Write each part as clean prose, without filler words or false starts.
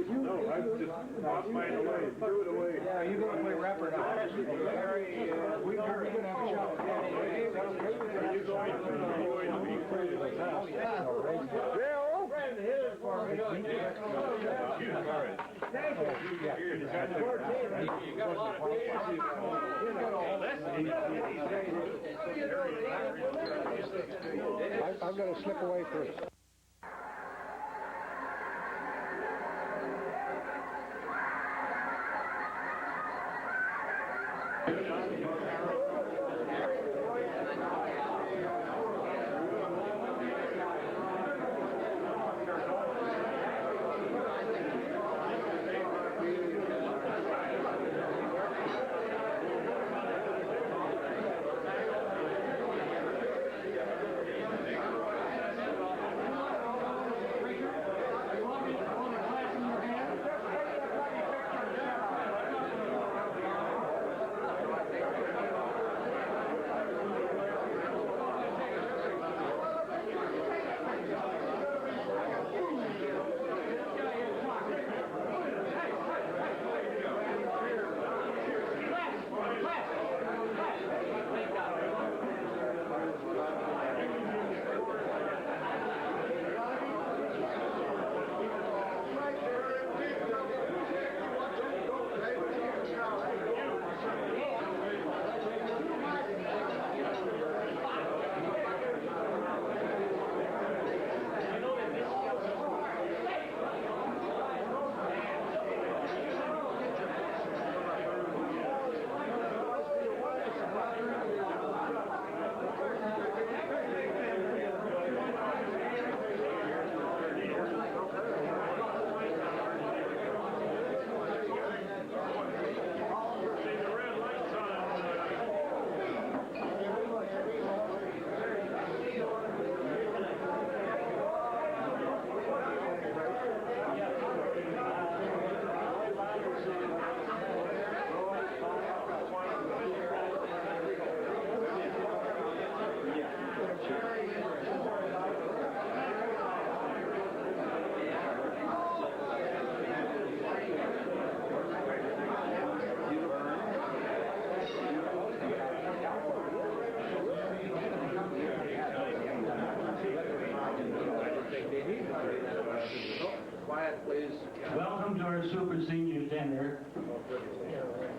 No, I just lost mine away. Threw it away. Yeah, you going to play rapper now. Harry, we're going to have a shot. Bill! Here's for me. Thank you. You got a lot of I'm going to slip away first. Quiet, please. Welcome to our Super Seniors Dinner.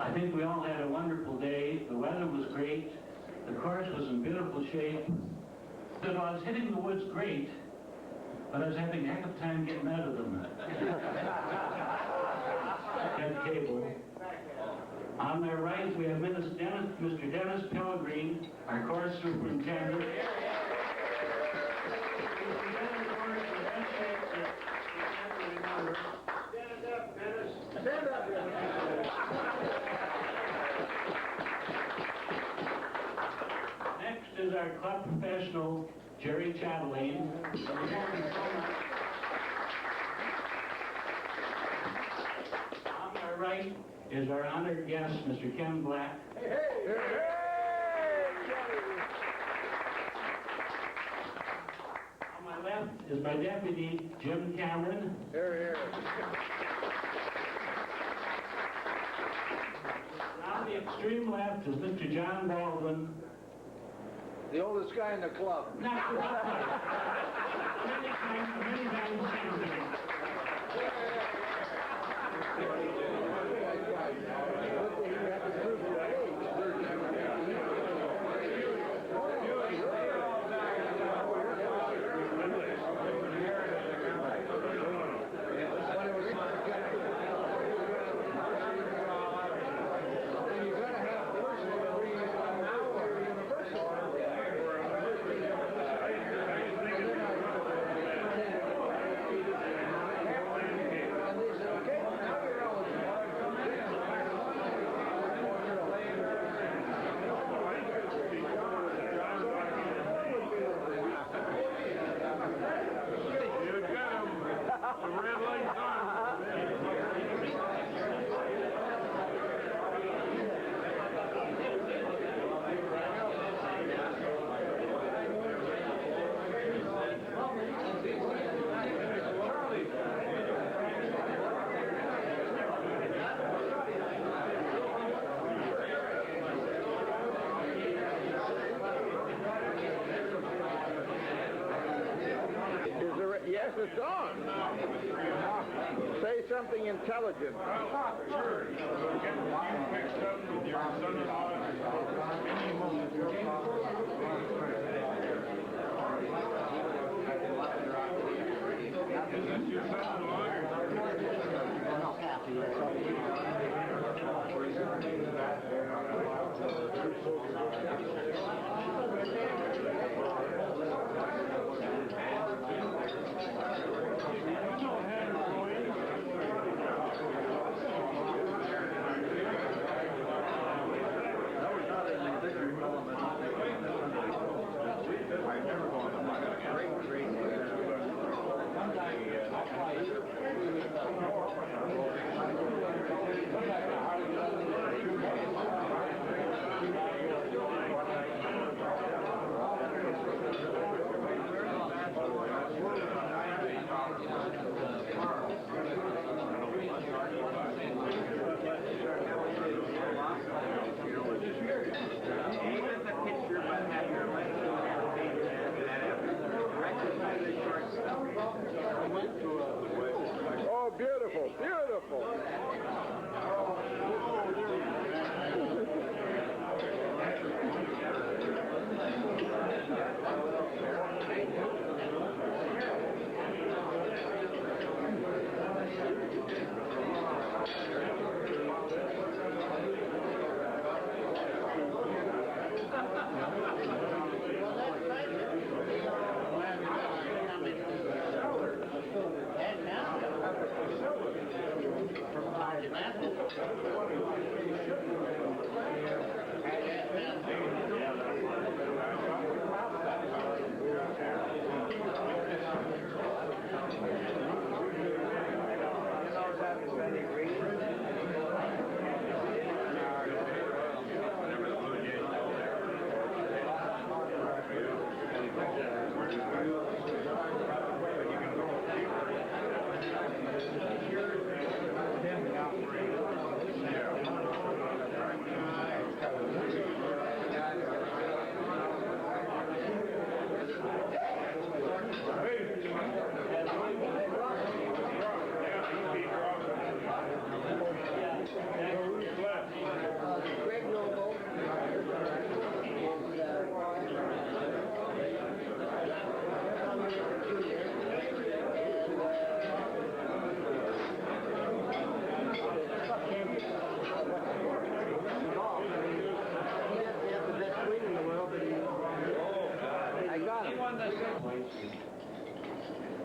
I think we all had a wonderful day. The weather was great. The course was in beautiful shape. So I was hitting the woods great, but I was having a heck of a time getting out of them. That table. On my right, we have Mr. Dennis Pellegrin, our course superintendent. Stand up, Next is our club professional, Jerry Chatelaine. On my right is our honored guest, Mr. Ken Black. Hey, hey, hey, On my left is my deputy, Jim Cameron. here, here. On the extreme left is Mr. John Baldwin. The oldest guy in the club. Not quite. Many times champion. something intelligent. Sure. Get you mixed up with your son-in-law any moment. Is this your son-in-law or? Oh, beautiful, beautiful.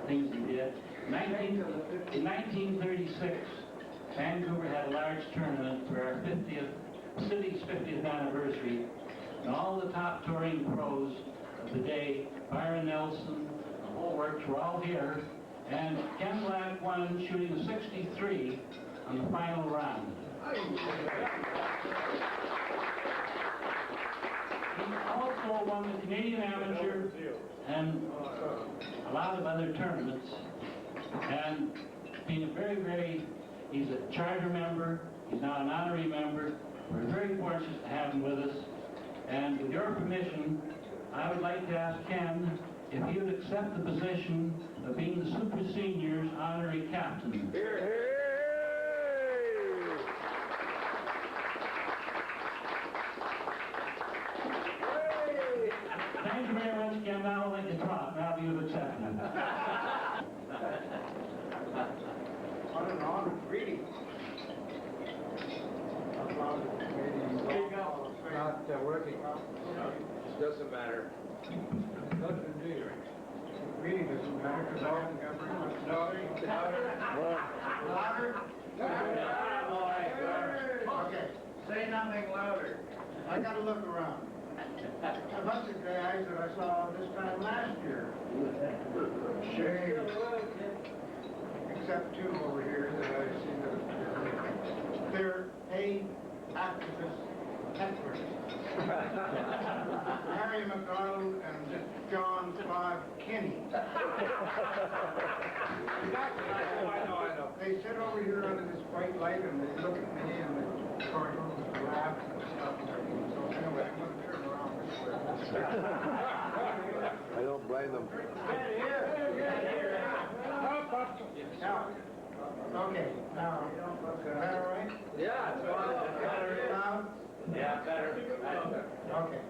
Things he did. In 1936, Vancouver had a large tournament for our city's 50th anniversary, and all the top touring pros of the day, Byron Nelson, the whole works, were all here, and Ken Black won shooting a 63 on the final round. He also won the Canadian Amateur and a lot of other tournaments, and being he's a charter member, he's now an honorary member. We're very fortunate to have him with us, and with your permission, I would like to ask Ken if he would accept the position of being the Super Seniors Honorary Captain. Here, here. Thank you very much, Ken. Now I'll let you talk, now that you've accepted it. What an honor. Greetings. Not working. Doesn't matter. Doesn't indeed. Reading doesn't matter because I haven't got very much. Louder? Okay. Say nothing louder. I gotta look around. A bunch of guys that I saw this time last year. Shame. Except two over here that I see that they're paid activists, hecklers. Harry McDonald and John Kinney. I know. They sit over here under this white light and they look at me and they sort of laugh and stuff. So anyway, I'm going to turn around this way. I don't blame them. Now, okay. Now, is that all right? Yeah, it's fine. Better loud? Yeah, better. Okay.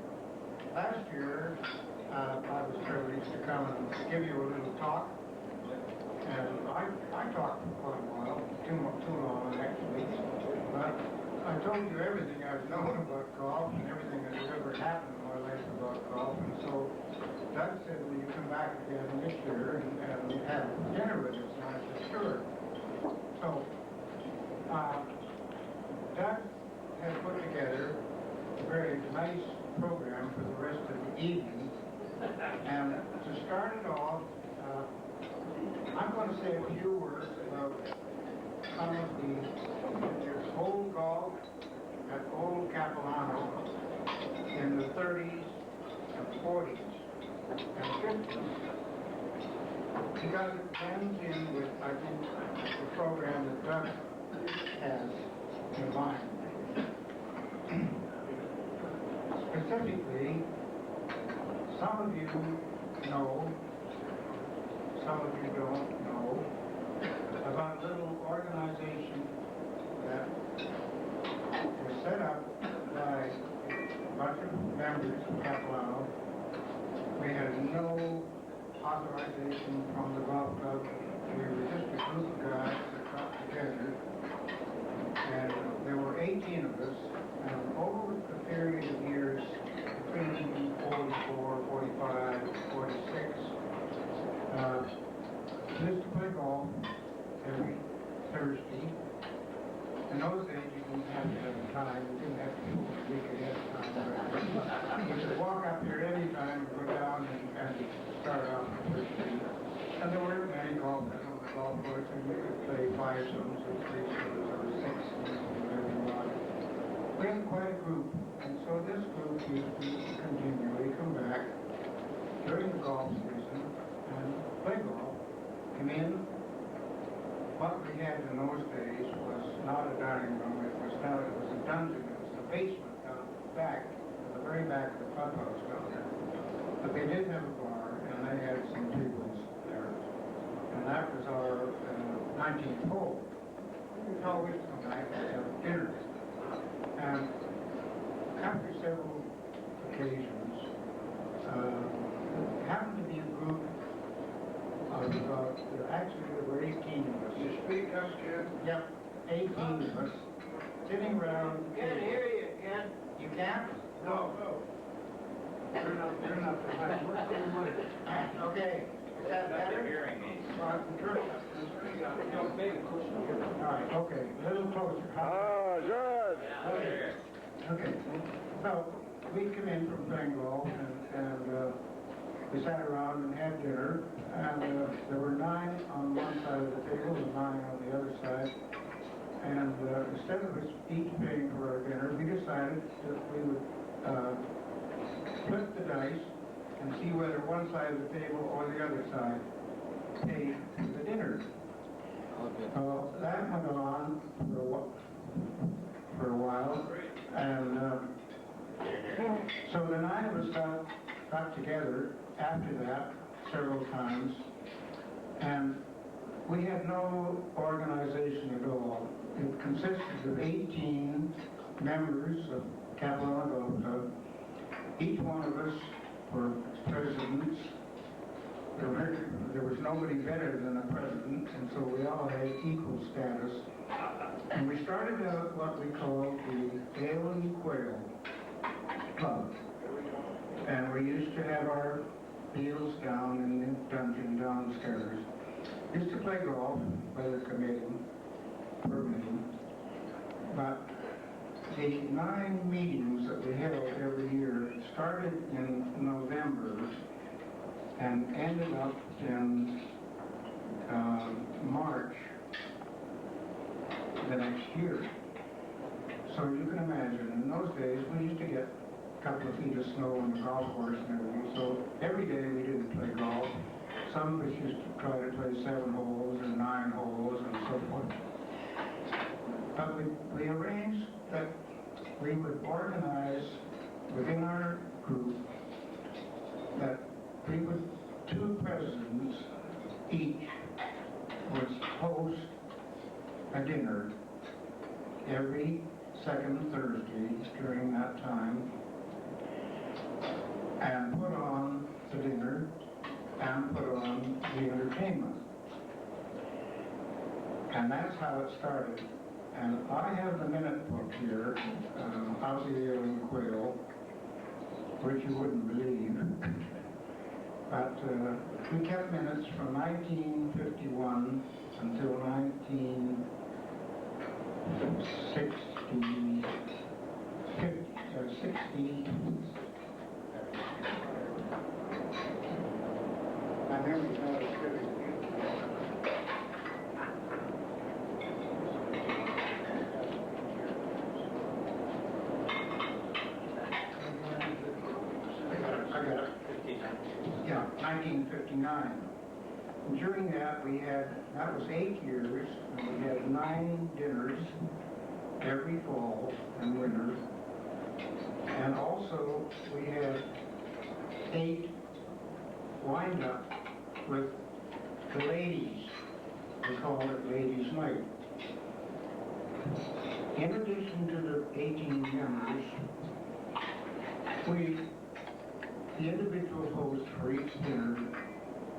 Last year, I was privileged to come and give you a little talk. And I talked for quite a while, too long actually. But I told you everything I've known about golf and everything that's ever happened in my life about golf. And so Doug said, will you come back again this year and have dinner with us? And I said, sure. So, Doug has put together a very nice program for the rest of the evening. And to start it off, I'm going to say a few words about some of the old golf at Old Capilano in the 30s and 40s and 50s. Because it blends in with, I think, the program that Doug has in mind. Specifically, some of you know, some of you don't know, about a little organization that was set up by a bunch of members of Capilano. We had no authorization from the golf club. We were just a group of guys that got together, and there were 18 of us, and over the period of years between 44, 45, 46, we used to play golf every Thursday. In those days, you didn't have to have time. You didn't have to do it a week ahead of time. You could walk up here any time and go down and start off the first tee. And there were many golfers on the golf course, and you could play fivesomes or threesomes or sixsomes or whatever you wanted. We had quite a group, and so this group used to continually come back during the golf season and play golf. Come in. What we had in those days was not a dining room, it was a dungeon, it was a basement down back, at the very back of the clubhouse down there. But they did have a bar, and they had some tables there. And that was our 19th hole. We'd always come back and have dinner. And after several occasions, happened to be a group of about, actually there were 18 of us. You speak up, kid? Yep, 18 of us, sitting around. Can't hear you, Ken. You can't? No. Turn up the mic. Where's the mic? Okay, is that better? Hearing aids. Turn it up. All right, okay, a little closer. Oh, good. Okay, so we come in from playing golf and we sat around and had dinner, and there were 9 on one side of the table and 9 on the other side. And instead of us each paying for our dinner, we decided that we would flip the dice and see whether one side of the table or the other side paid for the dinner. That went on for a while, and so the 9 of us got together after that several times, and we had no organization at all. It consisted of 18 members of Capilano Golf Club. Each one of us were presidents. There was nobody better than a president, and so we all had equal status. And we started out what we called the Ale and Quail Club. And we used to have our meals down in the dungeon downstairs. Used to play golf by the committee, per meeting. But the 9 meetings that we held every year started in November and ended up in March the next year. So you can imagine, in those days we used to get a couple of feet of snow on the golf course and everything, so every day we didn't play golf. Some of us used to try to play 7 holes or 9 holes and so forth. But we arranged that we would organize within our group that we would, 2 presidents each would host a dinner every second Thursday during that time, and put on the dinner and put on the entertainment. And that's how it started. And I have the minute book here of the Ale and Quill, which you wouldn't believe. But we kept minutes from 1951 until 1960. My memory's not as good as it used to be. I got it. Yeah, 1959. And during that that was 8 years, and we had 9 dinners every fall and winter. And also we had 8 wind-up with the ladies. We called it Ladies' Night. In addition to the 18 members, the individual hosts for each dinner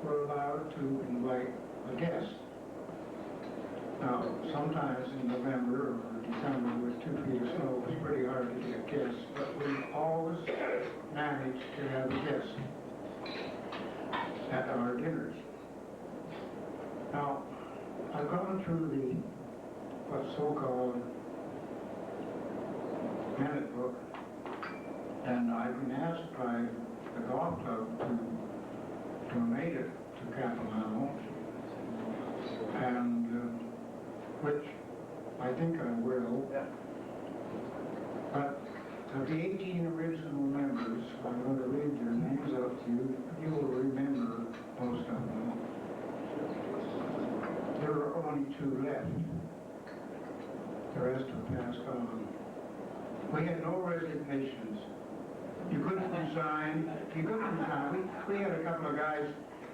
were allowed to invite a guest. Now, sometimes in November or December with 2 feet of snow, it was pretty hard to get guests, but we always managed to have a guest at our dinners. Now, I've gone through the what's so-called minute book, and I've been asked by the golf club to donate it to Capilano, and which I think I will. But of the 18 original members, I'm going to read their names out to you. You will remember most of them. There are only 2 left. The rest have passed on. We had no resignations. You couldn't resign. We had a couple of guys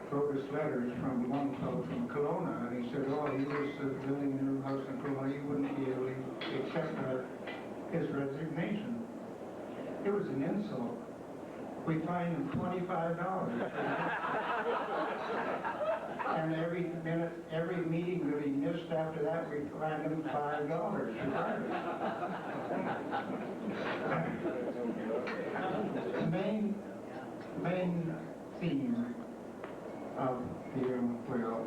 wrote us letters from one fellow from Kelowna, and he said, oh, he was building a new house in Kelowna, he wouldn't be able to accept his resignation. It was an insult. We fined him $25. And every meeting that he missed after that, we fined him $5. The main theme of the well,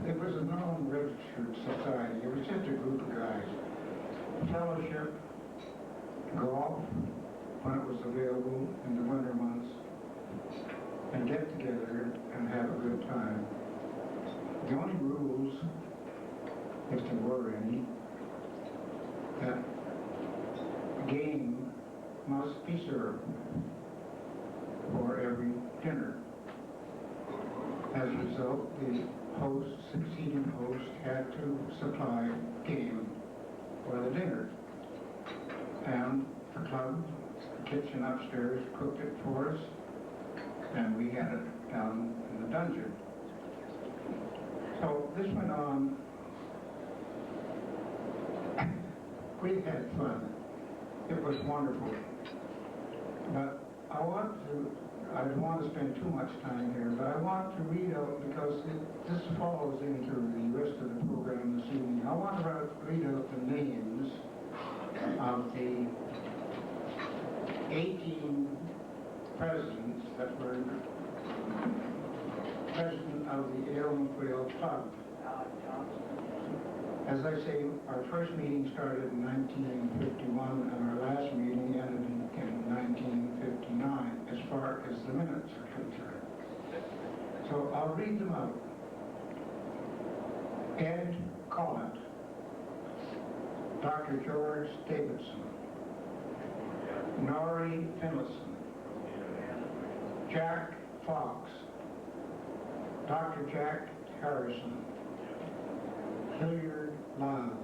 it was a non-registered society. It was just a group of guys. Fellowship, golf, when it was available in the winter months, and get together and have a good time. The only rules, if there were any, that game must be served for every dinner. As a result, the succeeding host had to supply game for the dinner. And the club, the kitchen upstairs, cooked it for us, and we had it down in the dungeon. So this went on. We had fun. It was wonderful. But I don't want to spend too much time here, but I want to read out, because this follows into the rest of the program this evening. I want to read out the names of the 18 presidents that were president of the Ale and Quill Club. As I say, our first meeting started in 1951, and our last meeting ended in 1959, as far as the minutes are concerned. So I'll read them out. Ed Collett, Dr. George Davidson, Norrie Finlayson, Jack Fox, Dr. Jack Harrison, Hilliard Lyle,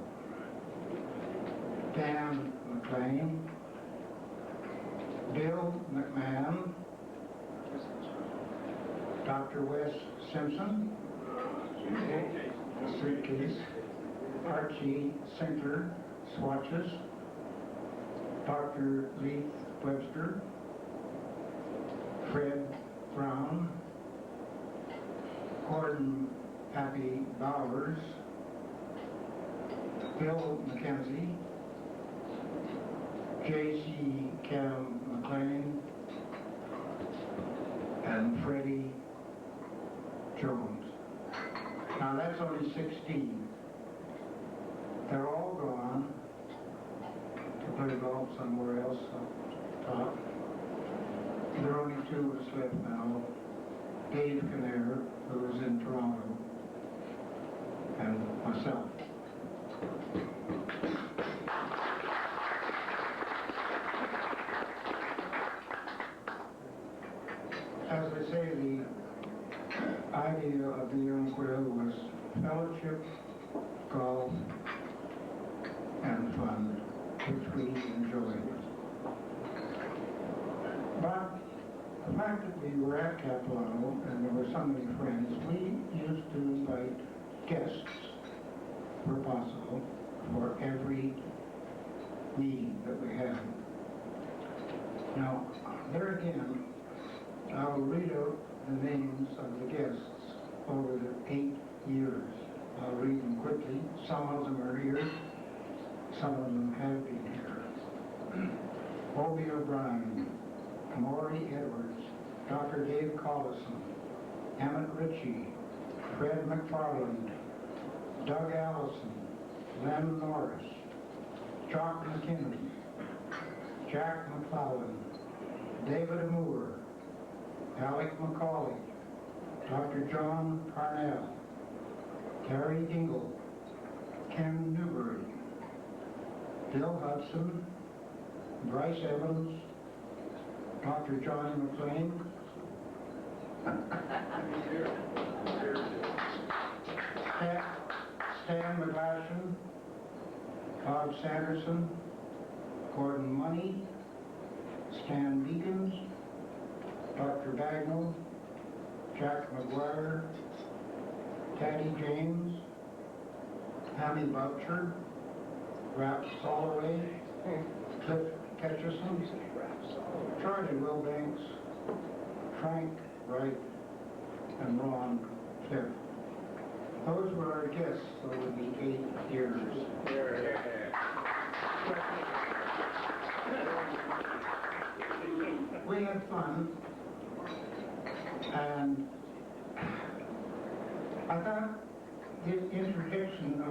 Dan Maclean, Bill McMahon, Dr. Wes Simpson, suitcase, Archie Sinkler, swatches, Dr. Leith Webster, Fred Brown, Gordon Pappy Bowers, Bill McKenzie, J.C. Cam Maclean, and Freddie Jones. Now that's only 16. They're all gone to play golf somewhere else up top. There are only two of us left now. Dave Kinnair, who is in Toronto, and myself. As I say, the idea of the unclear was fellowship, golf, and fun, which we enjoyed. But the fact that we were at Capilano and there were so many friends, we used to invite guests, where possible, for every meeting that we had. Now, there again, I'll read out the names of the guests over the 8 years. I'll read them quickly. Some of them are here. Some of them have been here. Obie O'Brien, Maury Edwards, Dr. Dave Collison, Emmett Ritchie, Fred McFarland, Doug Allison, Len Norris, Jock McKinnon, Jack McFarland, David Amour, Alec McCauley, Dr. John Parnell, Gary Dingle, Ken Newbury, Bill Hudson, Bryce Evans, Dr. John McLean, Stan McGlashan, Todd Sanderson, Gordon Money, Stan Deakins, Dr. Bagnall, Jack McGuire, Taddy James, Hammy Boucher, Ralph Soloway, Cliff Ketchison, Charlie Wilbanks, Frank Wright, and Ron Cliff. Those were our guests over the 8 years. We had fun, and I thought the introduction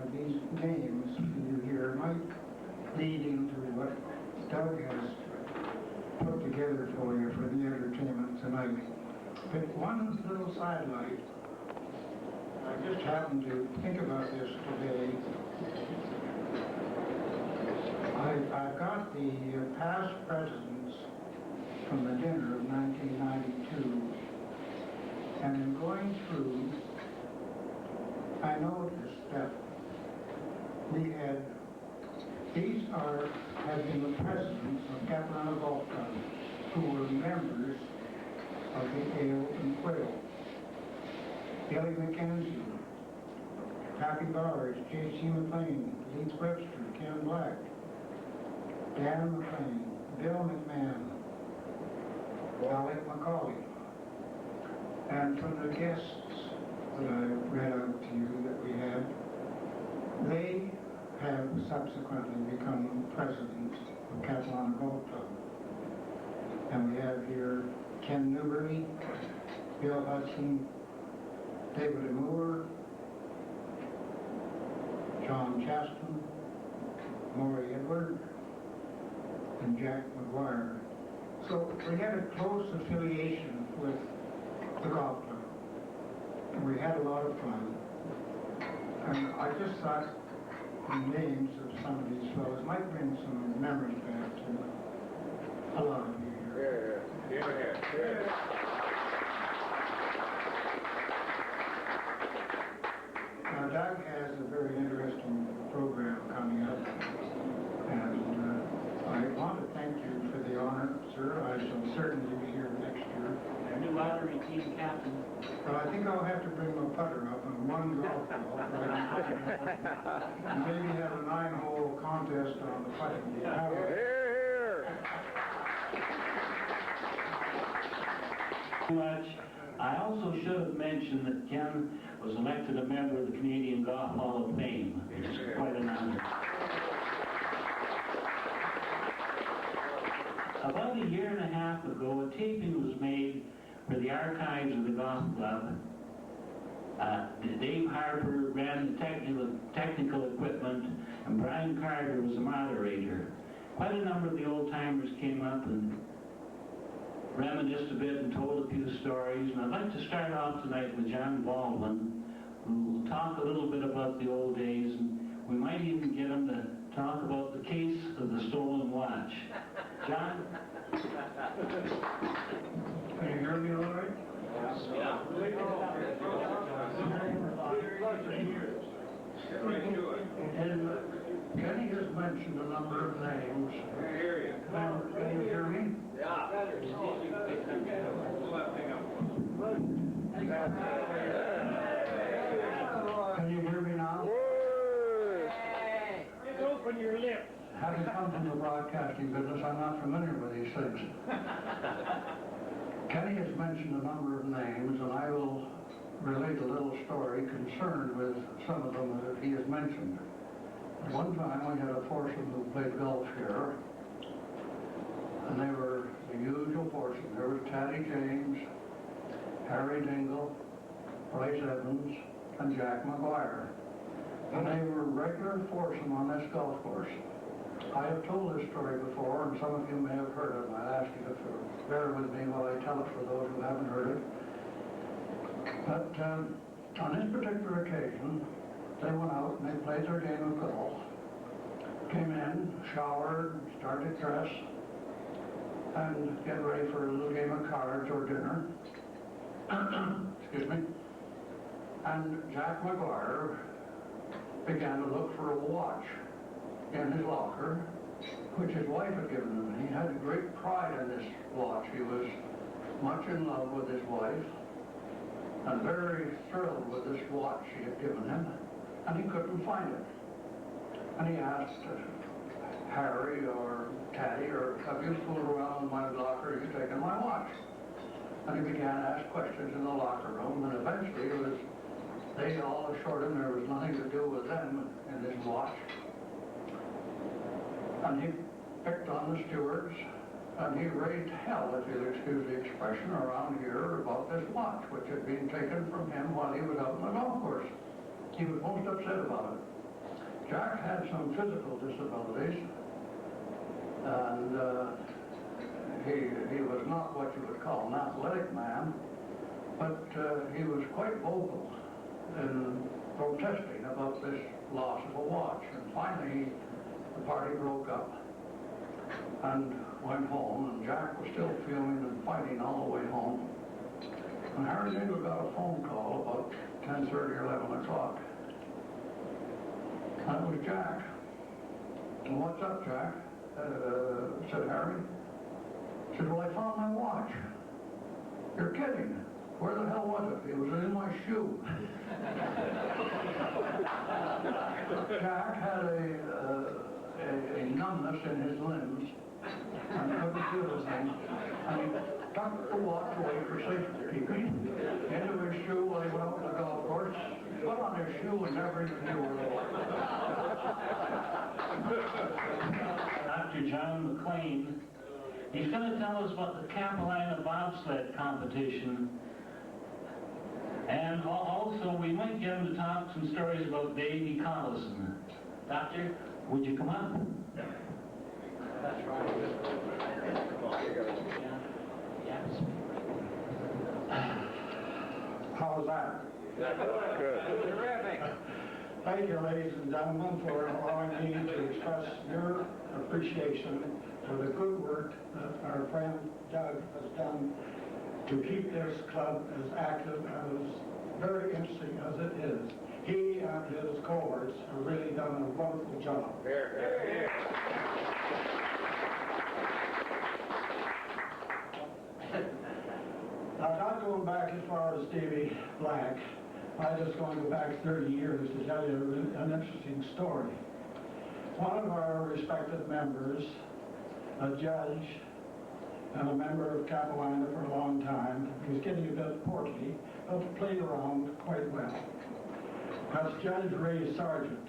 of these names you hear might lead into what Doug has put together for you for the entertainment tonight. But one little sidelight, I just happened to think about this today. I've got the past presidents from the dinner of 1992, and in going through, I noticed that these have been the presidents of Capilano Golf Club who were members of the Ale and Quail. Billy McKenzie, Pappy Bowers, J.C. McLean, Leith Webster, Ken Black, Dan McLean, Bill McMahon, Alec McCauley. And from the guests that I read out to you that we had, they have subsequently become presidents of Capilano Golf Club. And we have here Ken Newbury, Bill Hudson, David Amour, John Chaston, Maury Edward, and Jack McGuire. So we had a close affiliation with the golf club. And we had a lot of fun. And I just thought the names of some of these fellows might bring some memories back to a lot of you here. Yeah. Now Doug has a very interesting program coming up, and I want to thank you for the honor, sir. I shall certainly be here next year. Our new honorary team captain. But I think I'll have to bring my putter up on one golf ball, and maybe have a 9-hole contest on the putting. Here, Much. I also should have mentioned that Ken was elected a member of the Canadian Golf Hall of Fame, which is quite an honor. About a year and a half ago, a taping was made for the archives of the golf club. Dave Harper ran the technical equipment, and Brian Carter was the moderator. Quite a number of the old-timers came up and reminisced a bit and told a few stories. And I'd like to start off tonight with John Baldwin, who will talk a little bit about the old days, and we might even get him to talk about the case of the stolen watch. John? Can you hear me all right? Yeah. And Kenny has mentioned a number of names. I hear you. Can you hear me? Yeah. Can you hear me now? Just open your lips. Having come from the broadcasting business, I'm not familiar with these things. Kenny has mentioned a number of names, and I will relate a little story concerned with some of them that he has mentioned. At one time, we had a foursome who played golf here, and they were the usual foursome. There was Taddy James, Harry Dingle, Bryce Evans, and Jack McGuire. And they were regular foursome on this golf course. I have told this story before, and some of you may have heard it, and I ask you to bear with me while I tell it for those who haven't heard it. But on this particular occasion, they went out and they played their game of golf, came in, showered, started dress, and get ready for a little game of cards or dinner. Excuse me. And Jack McGuire began to look for a watch in his locker, which his wife had given him. He had great pride in this watch. He was much in love with his wife and very thrilled with this watch she had given him, and he couldn't find it. And he asked Harry or Taddy, or have you fooled around in my locker? Have you taken my watch? And he began to ask questions in the locker room, and eventually they all assured him there was nothing to do with them in this watch. And he picked on the stewards, and he raised hell, if you'll excuse the expression, around here about this watch, which had been taken from him while he was out on the golf course. He was most upset about it. Jack had some physical disabilities, and he was not what you would call an athletic man, but he was quite vocal in protesting about this loss of a watch. And finally, the party broke up and went home, and Jack was still fuming and fighting all the way home. And Harry Dingle got a phone call about 10:30 or 11 o'clock. That was Jack. And what's up, Jack? Said Harry. Said, well, I found my watch. You're kidding. Where the hell was it? It was in my shoe. Jack had a numbness in his limbs and couldn't feel his hand. And he tucked the watch away for safekeeping into his shoe while he went out to the golf course, put on his shoe, and never even knew where it was. Dr. John Maclean, he's going to tell us about the Capilano bobsled competition. And also, we might get him to talk some stories about Davy Collison. Doctor, would you come up? That's right. How's that? good. Terrific. Thank you, ladies and gentlemen, for allowing me to express your appreciation for the good work that our friend Doug has done to keep this club as active and as very interesting as it is. He and his cohorts have really done a wonderful job. Now, not going back as far as Davy Black, I just want to go back 30 years to tell you an interesting story. One of our respected members, a judge and a member of Capilano for a long time, he was getting a bit portly, but played around quite well. That's Judge Ray Sargent.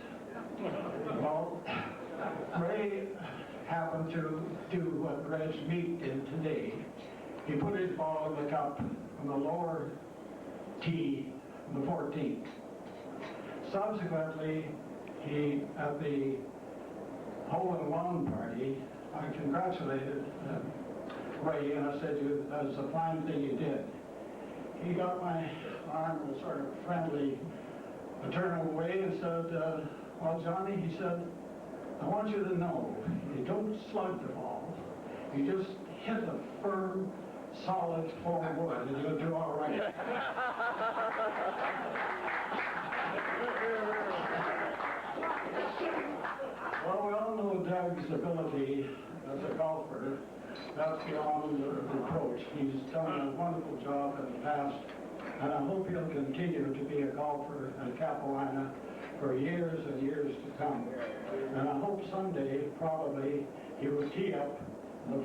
Well, Ray happened to do what Reg Meek did today. He put his ball in the cup on the lower tee on the 14th. Subsequently, he, at the hole-in-one party, I congratulated Ray, and I said, that's a fine thing you did. He got my arm in a sort of friendly turn away and said, well, Johnny, he said, I want you to know, you don't slug the ball. You just hit a firm, solid forward, and you'll do all right. Well, we all know Doug's ability as a golfer. That's beyond reproach. He's done a wonderful job in the past, and I hope he'll continue to be a golfer at Capilano for years and years to come. And I hope someday, probably, he will tee up the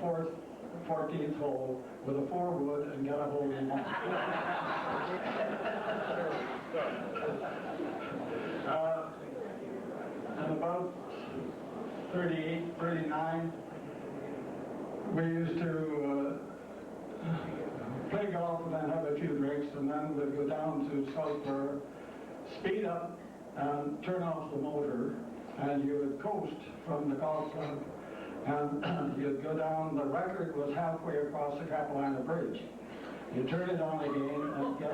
14th hole with a 4-wood and get a hole in one. And about 38, 39, we used to play golf and then have a few drinks, and then we'd go down to Southborough, speed up and turn off the motor, and you would coast from the golf club, and you'd go down. The record was halfway across the Capilano Bridge. You turn it on again and get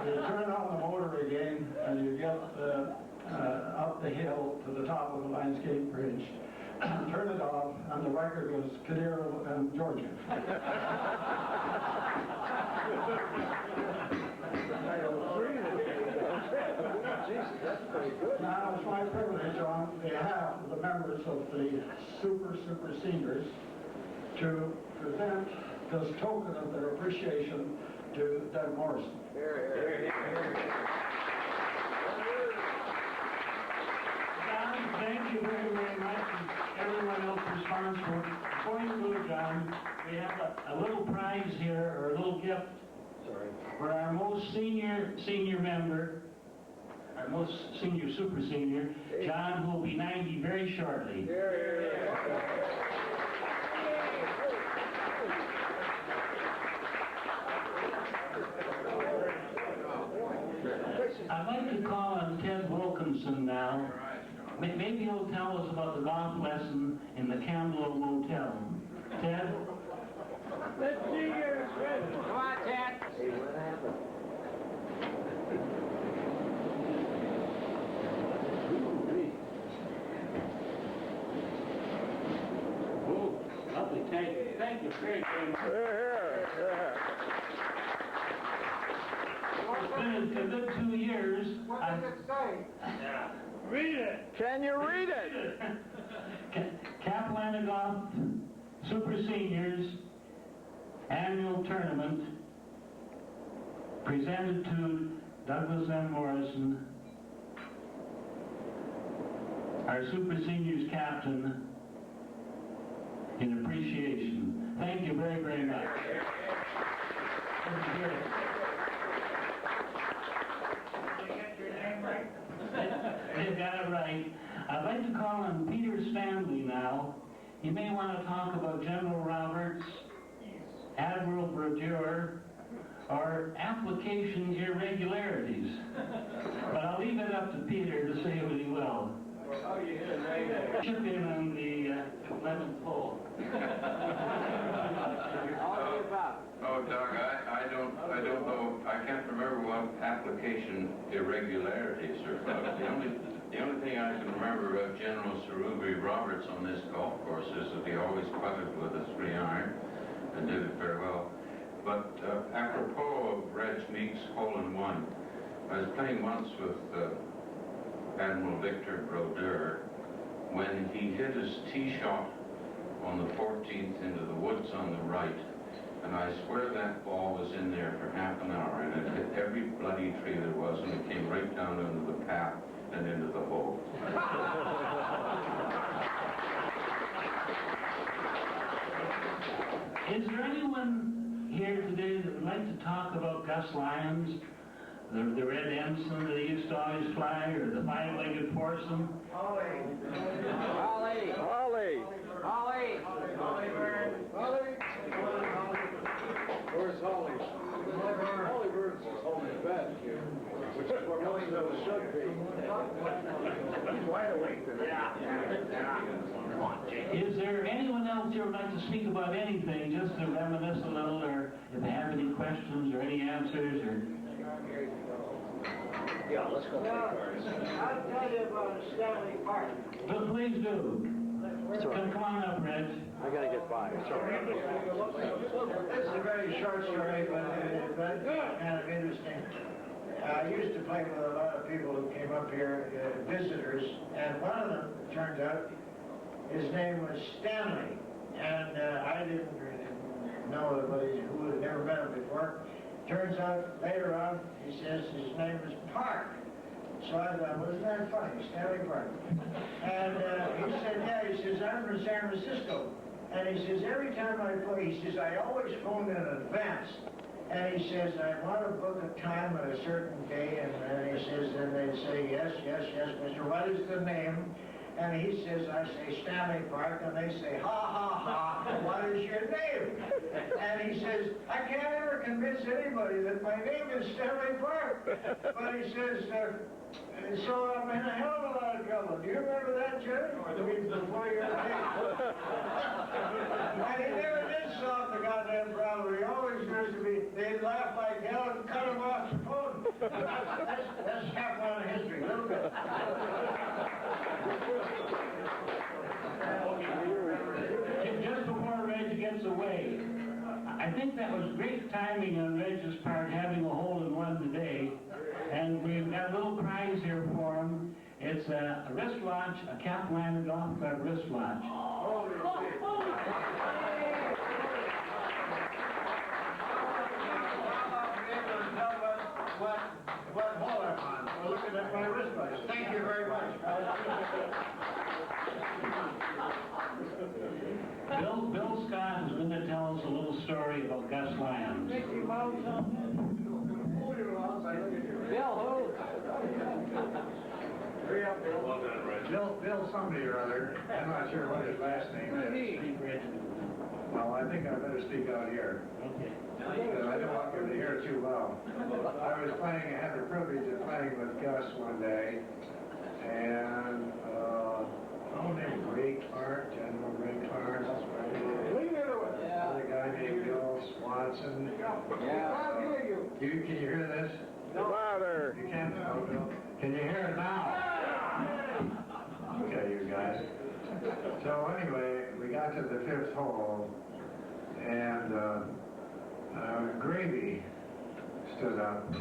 you turn on the motor again, and you get up the hill to the top of the landscape bridge. Turn it off, and the record was Cadero and Georgia. Now it's my privilege on behalf of the members of the super seniors to present this token of their appreciation to Doug Morrison. John, thank you very, very much, and everyone else responsible. Before you move, John, we have a little prize here, or a little gift for our most senior member, our most super senior, John, who will be 90 very shortly. I'd like to call on Ted Wilkinson now. Maybe he'll tell us about the golf lesson in the Campbell Motel. Ted? Let's see your present. Come on, Ted. Hey, what happened? Oh, lovely. Thank you very, very much. It's been a good 2 years. What does it say? Read it. Can you read it? Capilano Golf Super Seniors Annual Tournament presented to Douglas M. Morrison, our Super Seniors Captain, in appreciation. Thank you very, very much. They've got it right. I'd like to call on Peter Stanley now. He may want to talk about General Roberts, Admiral Brodeur, or application irregularities. But I'll leave it up to Peter to say what he will. Chip in on the 11th hole. Oh, Doug, I don't know. I can't remember what application irregularities are about. The only thing I can remember about General Sir Ruby Roberts on this golf course is that he always putted with a 3-iron and did it very well. But apropos of Reg Meek's hole-in-one, I was playing once with Admiral Victor Brodeur when he hit his tee shot on the 14th into the woods on the right, and I swear that ball was in there for half an hour, and it hit every bloody tree there was, and it came right down into the path and into the hole. Is there anyone here today that would like to talk about Gus Lyons, the red ensign that he used to always fly, or the five-legged foursome? Holly. Where's Holly? Holly Bird's home in bed, which is what most of us should be. He's wide awake today. Is there anyone else here who would like to speak about anything, just to reminisce a little, or if they have any questions or any answers, or... Yeah, let's go. I'll tell you about Stanley Park. But please do. Come on up, Reg. I gotta get by. Sorry. This is a very short story, but kind of interesting. I used to play with a lot of people who came up here, visitors, and one of them, turns out, his name was Stanley. And I didn't really know who had never met him before. Turns out, later on, he says his name was Park. So I thought, wasn't that funny, Stanley Park? And he said, yeah, he says, I'm from San Francisco. And he says, every time I play, he says, I always phone in advance. And he says, I want to book a time at a certain day. And he says, and they'd say, yes, mister, what is the name? And he says, I say Stanley Park, and they say, ha, ha, ha, what is your name? And he says, I can't ever convince anybody that my name is Stanley Park. But he says, so I'm in a hell of a lot of trouble. Do you remember that, Jerry? Before your name. And he never did solve the goddamn problem. He always used to be, they'd laugh like hell and cut him off the phone. That's half on history, a little bit. Just before Reg gets away, I think that was great timing on Reg's part, having a hole-in-one today. And we've got a little prize here for him. It's a wristwatch, a Captain Golf Club wristwatch. What hole I'm on. We're looking at my wristwatch. Thank you very much. Bill Scott is going to tell us a little story about Gus Lyons. Bill, who? Hurry up, Bill. Well done, Reg. Bill somebody or other. I'm not sure what his last name is. Well, I think I better speak out here. Okay. I don't want you to hear too well. I was playing, I had the privilege of playing with Gus one day, and Ray Clark, General Ray Clark, another guy named Bill Swanson. Can you hear this? Louder. You can't, Bill. Can you hear it now? Okay, you guys. So anyway, we got to the fifth hole, and Gravy stood up,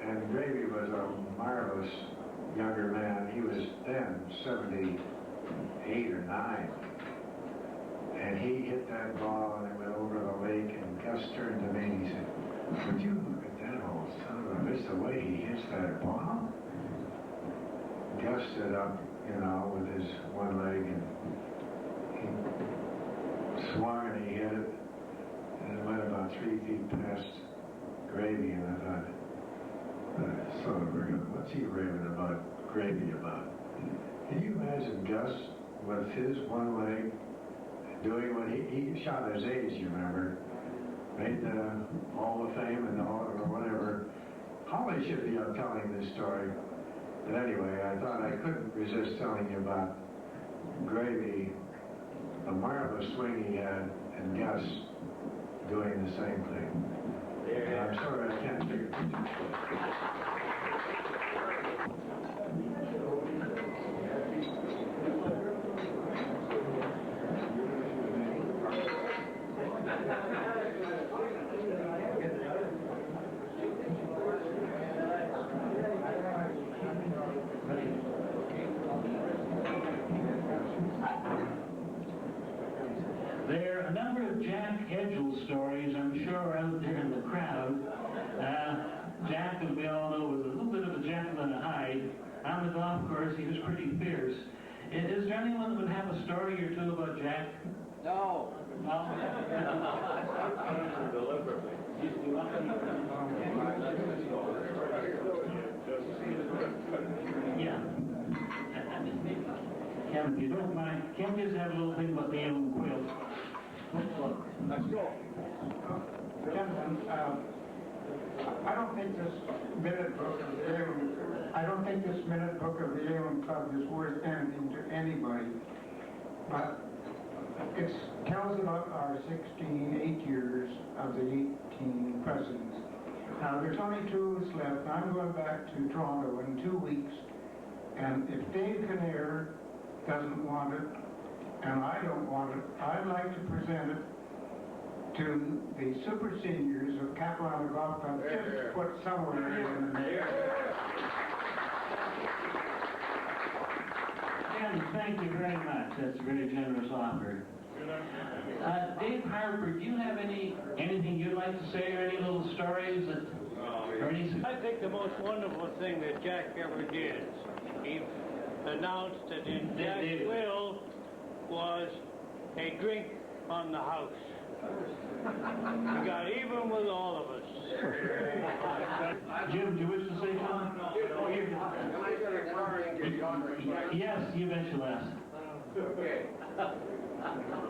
and Gravy was a marvelous younger man. He was then 78 or 9. And he hit that ball, and it went over the lake, and Gus turned to me and he said, would you look at that old son of a bitch, the way he hits that ball? Gus stood up, you know, with his one leg, and he swung and he hit it, and it went about 3 feet past Gravy, and I thought, son of a gun, what's he raving about Gravy about? Can you imagine Gus with his one leg doing what he shot at his age, you remember? Made the Hall of Fame and all, or whatever. Holly should be up telling this story. But anyway, I thought I couldn't resist telling you about Gravy, the marvelous swing he had, and Gus doing the same thing. And I'm sorry I can't figure it out. There are a number of Jack Edgell stories I'm sure he was pretty fierce. Is there anyone that would have a story or two about Jack? No. No? Yeah. Kevin, if you don't mind, can we just have a little thing about the alien quilt? Let's go. Gentlemen, I don't think this minute book of the Alien Club is worth anything to anybody, but it tells about our 8 years of the 18 presidents. Now, there's only 2 of us left. I'm going back to Toronto in 2 weeks, and if Dave Kinnear doesn't want it, and I don't want it, I'd like to present it to the super seniors of Capilano Golf Club, just to put somewhere in there. Ken, thank you very much. That's a very generous offer. Dave Harper, do you have anything you'd like to say, or any little stories that, or any? I think the most wonderful thing that Jack ever did, he announced that in Jack's will was a drink on the house. He got even with all of us. Jim, do you wish to say something? Yes, you bet you Les.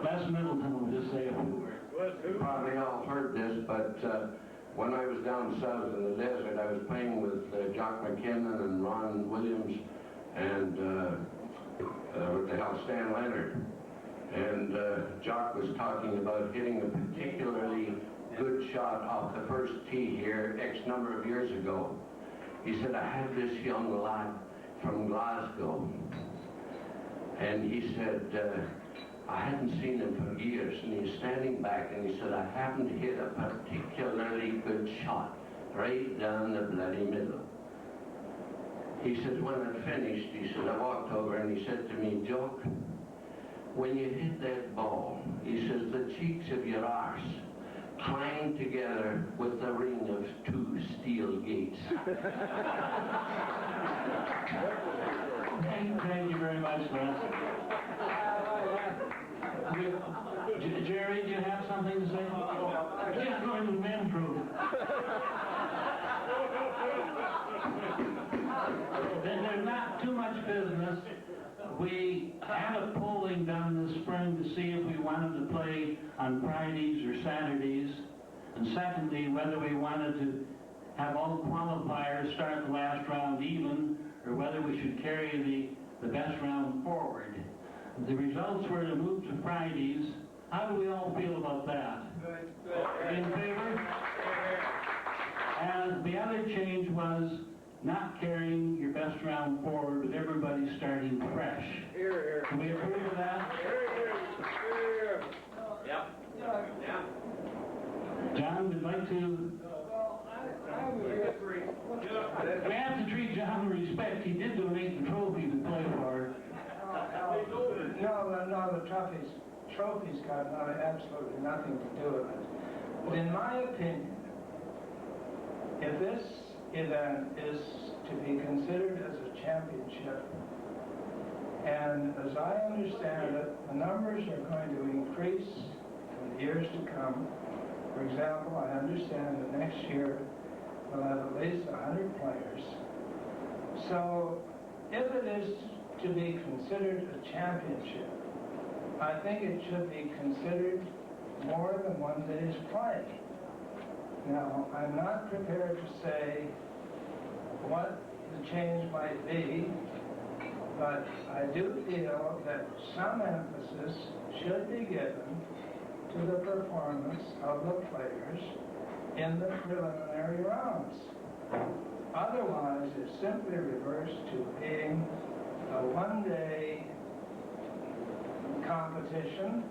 Les Middleton will just say a few words. You probably all heard this, but when I was down south in the desert, I was playing with Jock McKinnon and Ron Williams and what the hell, Stan Leonard. And Jock was talking about hitting a particularly good shot off the first tee here X number of years ago. He said, I had this young lad from Glasgow. And he said, I hadn't seen him for years. And he's standing back and he said, I happened to hit a particularly good shot right down the bloody middle. He said, when I finished, he said, I walked over and he said to me, Jock, when you hit that ball, he says, the cheeks of your arse clang together with the ring of 2 steel gates. Thank you very much, Les. Jerry, do you have something to say? Yeah, going to the men's room. There's not too much business. We had a polling done this spring to see if we wanted to play on Fridays or Saturdays, and secondly, whether we wanted to have all qualifiers start the last round even, or whether we should carry the best round forward. The results were to move to Fridays. How do we all feel about that? Good. In favor? And the other change was not carrying your best round forward with everybody starting fresh. Here. Can we approve of that? Here. Yep. John, would like to... I would agree. We have to treat John with respect. He did donate the trophy to play for. No, the trophy's got absolutely nothing to do with it. But in my opinion, if this event is to be considered as a championship, and as I understand it, the numbers are going to increase in the years to come. For example, I understand that next year we'll have at least 100 players. So if it is to be considered a championship, I think it should be considered more than one day's play. Now, I'm not prepared to say what the change might be, but I do feel that some emphasis should be given to the performance of the players in the preliminary rounds. Otherwise, it simply reverts to being a one-day competition,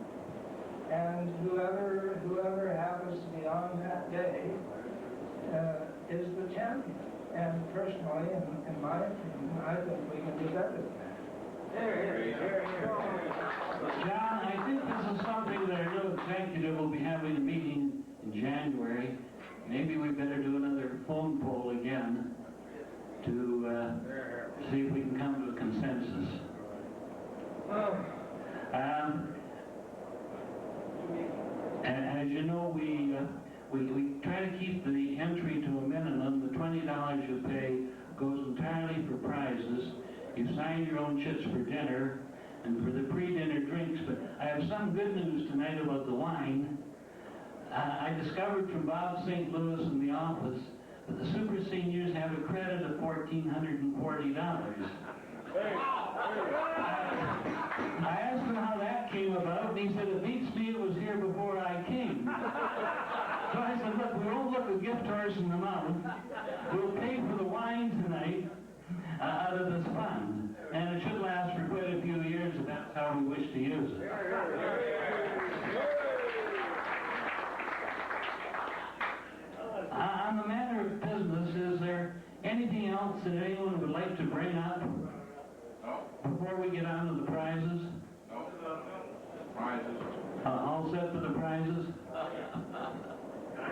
and whoever happens to be on that day is the champion. And personally, in my opinion, I think we can do better than that. John, I think this is something that our new executive will be having a meeting in January. Maybe we better do another phone poll again to see if we can come to a consensus. And as you know, we try to keep the entry to a minimum. The $20 you pay goes entirely for prizes. You sign your own chits for dinner and for the pre-dinner drinks. But I have some good news tonight about the wine. I discovered from Bob St. Louis in the office that the super seniors have a credit of $1,440. I asked him how that came about, and he said, it beats me, it was here before I came. So I said, look, we won't look a gift horse in the mouth. We'll pay for the wine tonight out of this fund. And it should last for quite a few years if that's how we wish to use it. On the matter of business, is there anything else that anyone would like to bring up? Before we get on to the prizes? No. Prizes. All set for the prizes?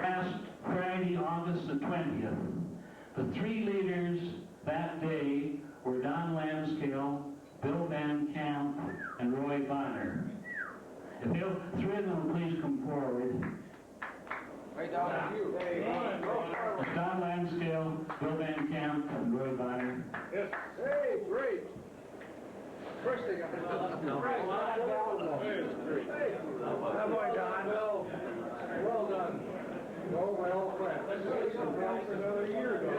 Last Friday, August the 20th, the three leaders that day were Don Lanscale, Bill Van Camp, and Roy Bonner. If you'll, three of them will please come forward. Hey, Don, you. Don Lanscale, Bill Van Camp, and Roy Bonner. Yes. Hey, great. First thing I did. Hey, how boy, Don? Well done. Oh, my old friend. Let's see some for another year ago.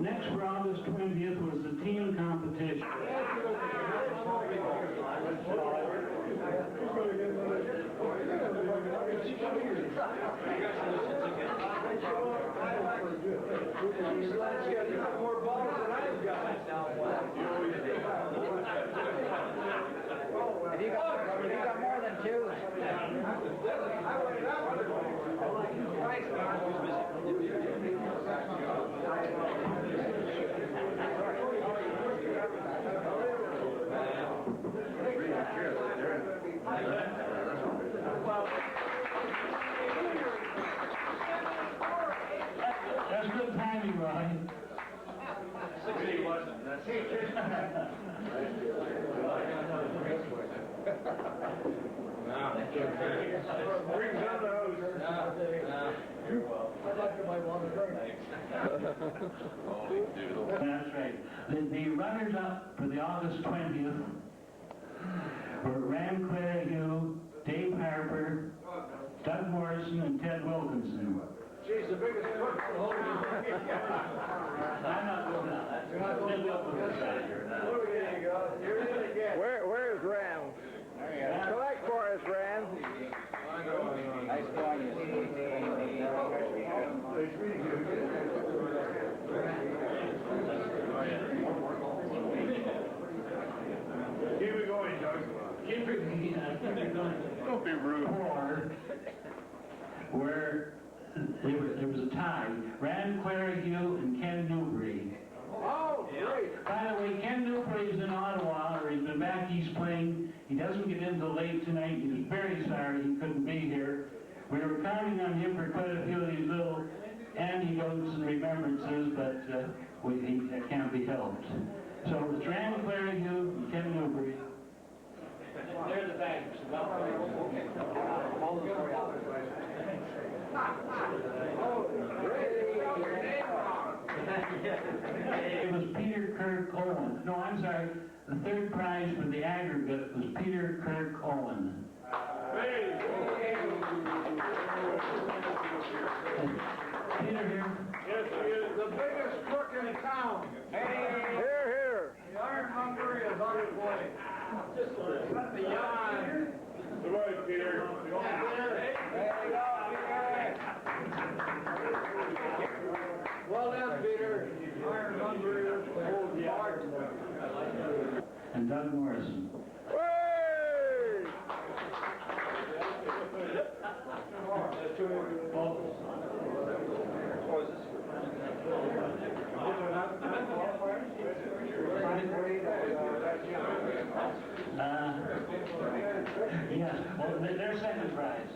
Next for August 20th was the team competition. You got more balls than I've got. Have you got more than two? That's good timing, Roy. 60 wasn't. That's it. Brings down the hose. I'd like to buy one of those. That's right. The runners-up for the August 20th were Ram Clarigue, Dave Harper, Doug Morrison, and Ted Wilkinson. She's the biggest crook in the whole I'm not going out. There you go. You're in it again. Where's Ram? Collect for us, Ram. Nice going. Keep it going, Doug. Keep it going. Don't be rude. Where there was a tie. Rand Clarigue and Ken Newbury. Oh, great. By the way, Ken Newbury's in Ottawa, or he's been back east playing. He doesn't get in till late tonight. He was very sorry he couldn't be here. We were counting on him for quite a few of these little anecdotes and remembrances, but he can't be helped. So it's Rand Clarigue and Ken Newbury. They're the bags. It was Peter Kirk Owen. No, I'm sorry. The third prize for the aggregate was Peter Kirk Owen. Peter here. Yes, he is the biggest crook in town. Here. The ironmonger is on his way. Let me yawn. Goodbye, Peter. There you go, Peter. Well done, Peter. Ironmonger is the whole yard. And Doug Morrison. Hey! Yes, well, their second prize.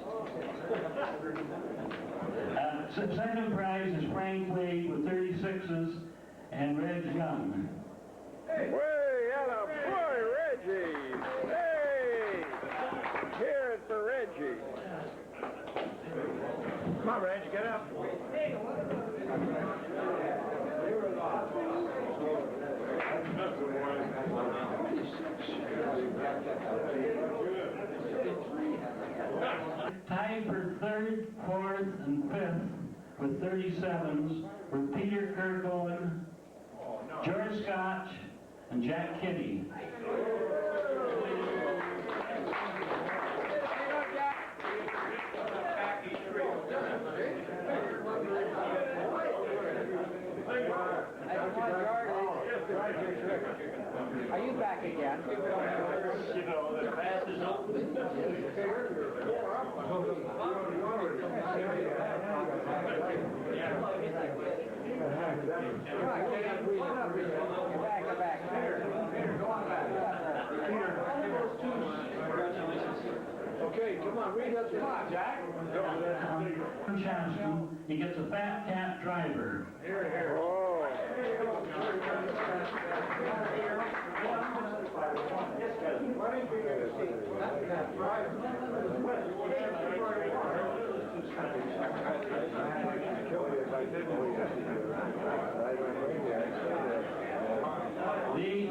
Second prize is Frank Wade with 36s and Reg Young. Way, hello, on, Reg, get up. Tied for third, fourth, and fifth with 37s were Peter Kergowen, George Scotch, and Jack Kitty. Are you back again? You know, the path is open. Go back. Okay, come on, read up the clock, Jack. John Chaston, he gets a fat cat driver. Oh.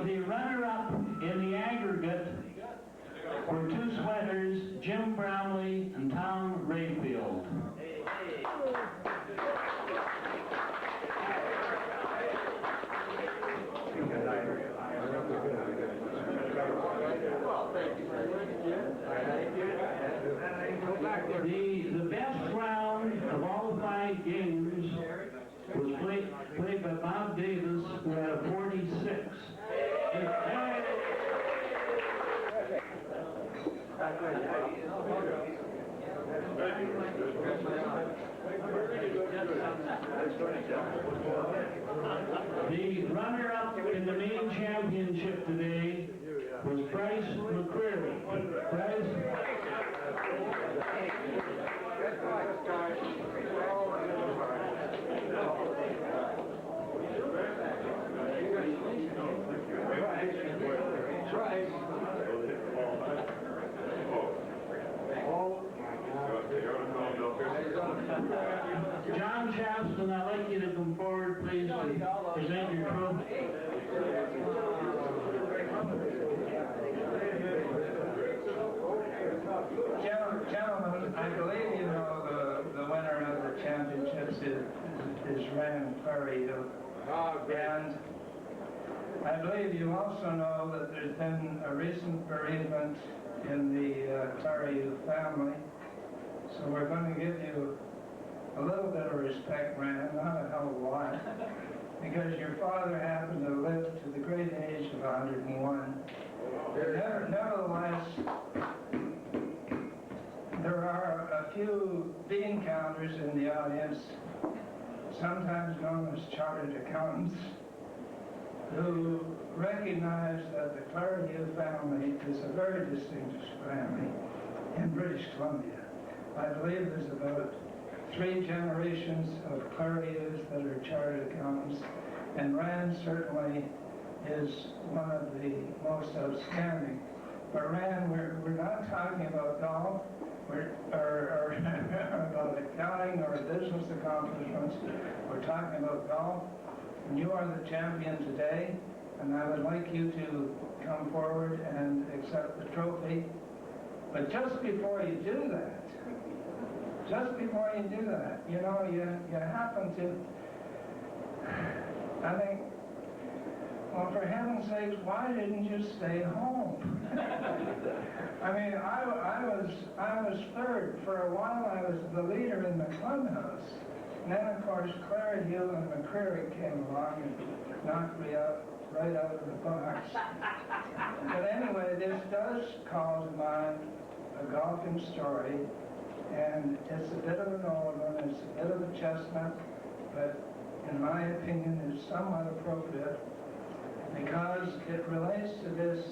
The runner-up in the aggregate were two sweaters, Jim Brownlee and Tom Rayfield. The best round of all 5 games was played by Bob Davis, who had a 46. The runner-up in the main championship today was Bryce McCreary. Bryce. John Chaston, I'd like you to come forward, please, to present your trophy. Gentlemen, I believe you know the winner of the championships is Rand Clary Hill. And I believe you also know that there's been a recent bereavement in the Clary family. So we're going to give you a little bit of respect, Rand, not a hell of a lot, because your father happened to live to the great age of 101. Nevertheless, there are a few bean counters in the audience, sometimes known as chartered accountants, who recognize that the Clarion family is a very distinguished family in British Columbia. I believe there's about 3 generations of Clarions that are chartered accountants, and Rand certainly is one of the most outstanding. But Rand, we're not talking about golf, or about accounting or business accomplishments. We're talking about golf, and you are the champion today, and I would like you to come forward and accept the trophy. But just before you do that, you know, you happen to, I think, well, for heaven's sakes, why didn't you stay home? I mean, I was third. For a while, I was the leader in the clubhouse. And then, of course, Clara Hill and McCreary came along and knocked me out, right out of the box. But anyway, this does call to mind a golfing story, and it's a bit of an old one, it's a bit of a chestnut, but in my opinion, it's somewhat appropriate, because it relates to this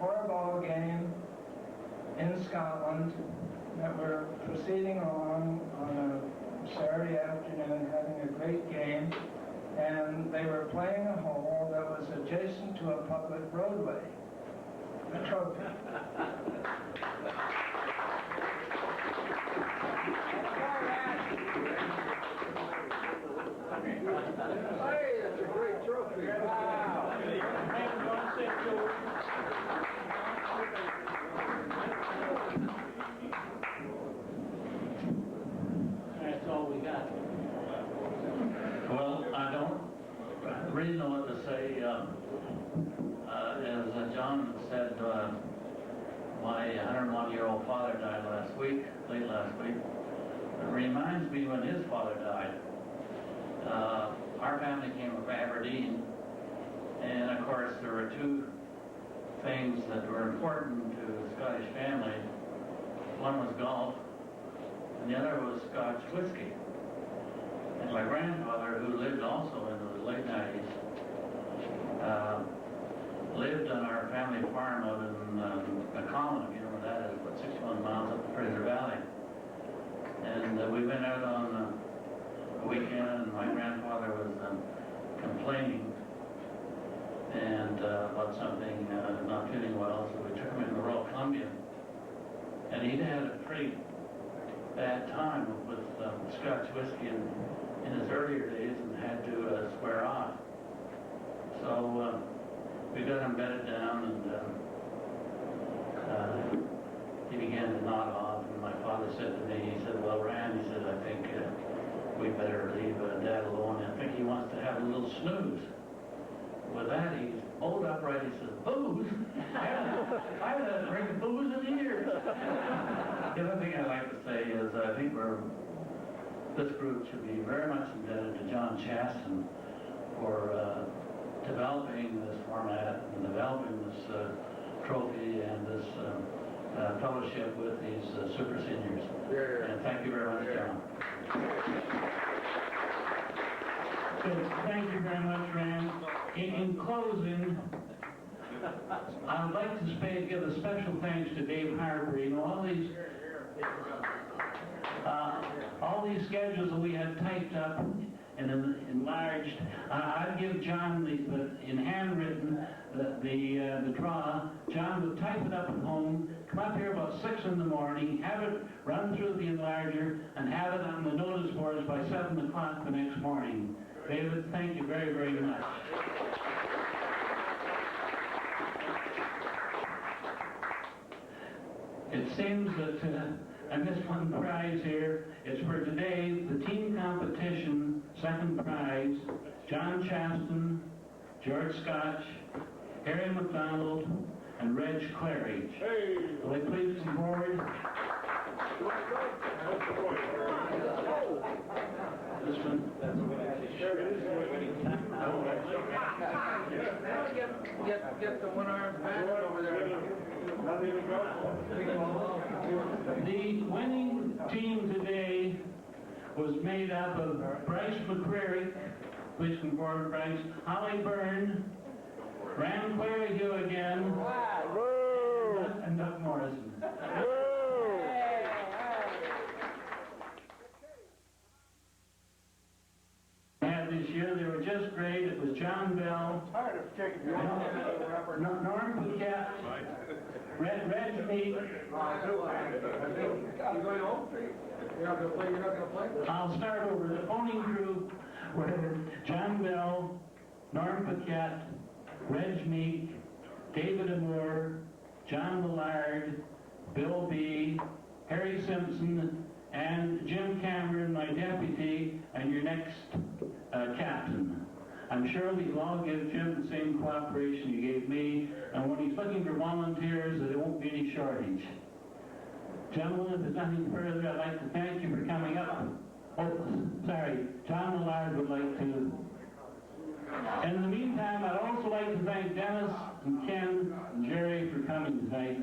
4-ball game in Scotland that we're proceeding along on a Saturday afternoon, having a great game, and they were playing a hole that was adjacent to a public roadway. A trophy. My 101-year-old father died late last week. It reminds me when his father died. Our family came from Aberdeen, and of course there were two things that were important to the Scottish family. One was golf, and the other was Scotch whiskey. And my grandfather, who lived also into the late 90s, lived on our family farm out in Maclean, if you know where that is, about 61 miles up the Fraser Valley. And we went out on a weekend, and my grandfather was complaining and about something not feeling well, so we took him into the Royal Columbian. And he'd had a pretty bad time with Scotch whiskey in his earlier days and had to swear off. So we got him bedded down, and he began to nod off, and my father said to me, he said, well, Rand, he said, I think we better leave Dad alone. I think he wants to have a little snooze. With that, he pulled upright, he said, booze? I haven't drank booze in years. The other thing I'd like to say is I think this group should be very much indebted to John Chaston for developing this format and developing this trophy and this fellowship with these super seniors. Yeah. And thank you very much, John. Good. Thank you very much, Rand. In closing, I'd like to give a special thanks to Dave Harper. You know, all these schedules that we had typed up and enlarged. I'd give John in handwritten the draw. John would type it up at home, come up here about 6 in the morning, have it run through the enlarger, and have it on the notice boards by 7 o'clock the next morning. David, thank you very, very much. It seems that I missed one prize here. It's for today, the team competition, second prize, John Chaston, George Scotch, Harry McDonald, and Reg Claridge. Hey! Will they please come forward? This one? Get the one-armed man over there. The winning team today was made up of Bryce McCreary, please come forward, Bryce, Holly Byrne, Rand Claryhugh again, and Doug Morrison. This year, they were just great. It was John Bell, Norm Paquette, Reg Meek. You going home? You're not going to play? I'll start over. The phoning crew were John Bell, Norm Paquette, Reg Meek, David Amoore, John Millard, Bill B., Harry Simpson, and Jim Cameron, my deputy, and your next captain. I'm sure we will all give Jim the same cooperation you gave me, and when he's looking for volunteers, there won't be any shortage. Gentlemen, if there's nothing further, I'd like to thank you for coming up. Oh, sorry, John Millard would like to. And in the meantime, I'd also like to thank Dennis and Ken and Jerry for coming tonight.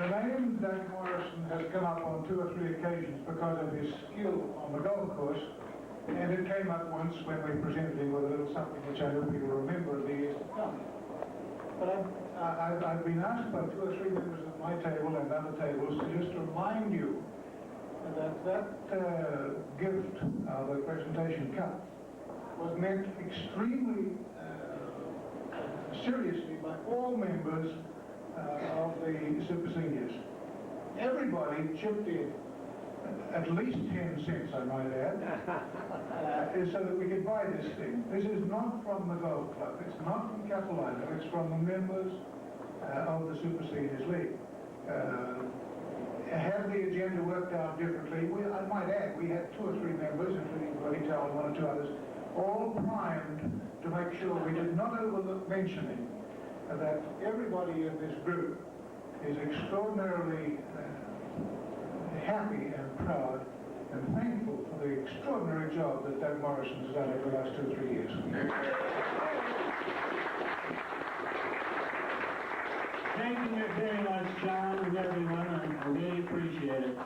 The name Doug Morrison has come up on 2 or 3 occasions because of his skill on the golf course, and it came up once when we presented him with a little something which I hope you'll remember in the years to come. But I've been asked by 2 or 3 members at my table and other tables to just remind you that gift of the presentation cup was meant extremely seriously by all members of the super seniors. Everybody chipped in, at least 10 cents I might add, so that we could buy this thing. This is not from the golf club, it's not from Capilano, it's from the members of the Super Seniors League. Had the agenda worked out differently, I might add, we had 2 or 3 members, including Bertie Towell and 1 or 2 others, all primed to make sure we did not overlook mentioning that everybody in this group is extraordinarily happy and proud and thankful for the extraordinary job that Doug Morrison has done over the last 2 or 3 years. Thank you very much, John, and everyone. I really appreciate it.